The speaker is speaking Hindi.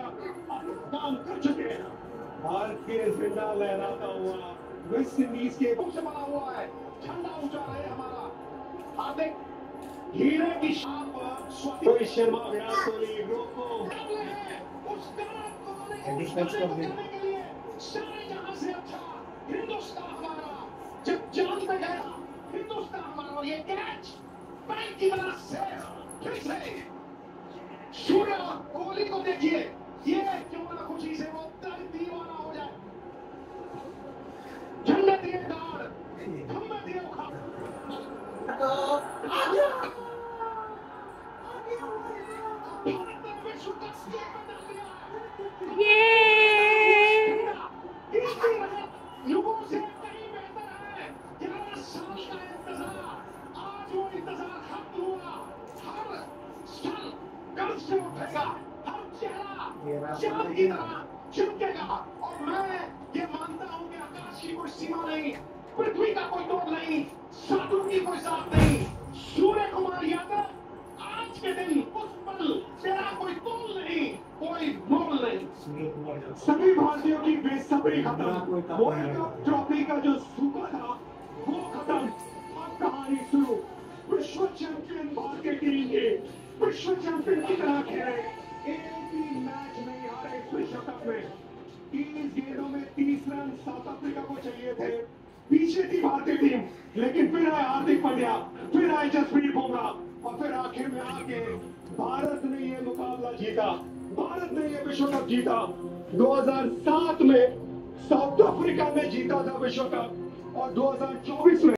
काम कर चुके हैं। भारतीय झंडा लहराता हुआ वेस्ट इंडीज के से बना हुआ है, झंडा ऊंचा है हमारा। हार्दिक हीरे की शान पर रोहित शर्मा, विराट कोहली रोको सारे जहां से अच्छा हिंदुस्तान हमारा, जब जान में गया हिंदुस्तान हमारा। ये कैच पैर की वजह से फिर से सूर्य कोहली को देखिए, ये क्यों ना खुशी से वो दीवाना हो जाए। झंडे दिए गाड़, खंभे दिए उखाड़, विश्व का स्टेट बना दिया। युगों से कहीं बेहतर है। 11 साल का इंतजार, आज वो इंतजार खत्म हुआ। हर क्षण गर्व से उठेगा, हर चेहरा चांद की तरह चमकेगा। और मैं ये मानता हूं कि आकाश की कोई सीमा नहीं, पृथ्वी का कोई तोड़ नहीं, सातों की कोई साथ नहीं। सूर्य कुमार यादव, आज के दिन उस पल तेरा कोई तोल नहीं, कोई मोल नहीं। सभी भारतीयों की बेसब्री खत्म। वर्ल्ड कप ट्रॉफी का जो सूखा था वो खत्म, अब कहानी शुरू। विश्व चैंपियन भारतीय टीम के विश्व चैंपियन की तरह खेले, एक भी मैच नहीं हारे इस विश्व कप में। 30 गेंदों में 30 रन साउथ अफ्रीका को चाहिए थे। पीछे थी भारतीय टीम, लेकिन फिर आए हार्दिक पांड्या, फिर आए जसप्रीत बुमराह और फिर आखिर में आके भारत ने ये मुकाबला जीता। भारत ने ये विश्व कप जीता। 2007 में साउथ अफ्रीका में जीता था विश्व कप और 2024 में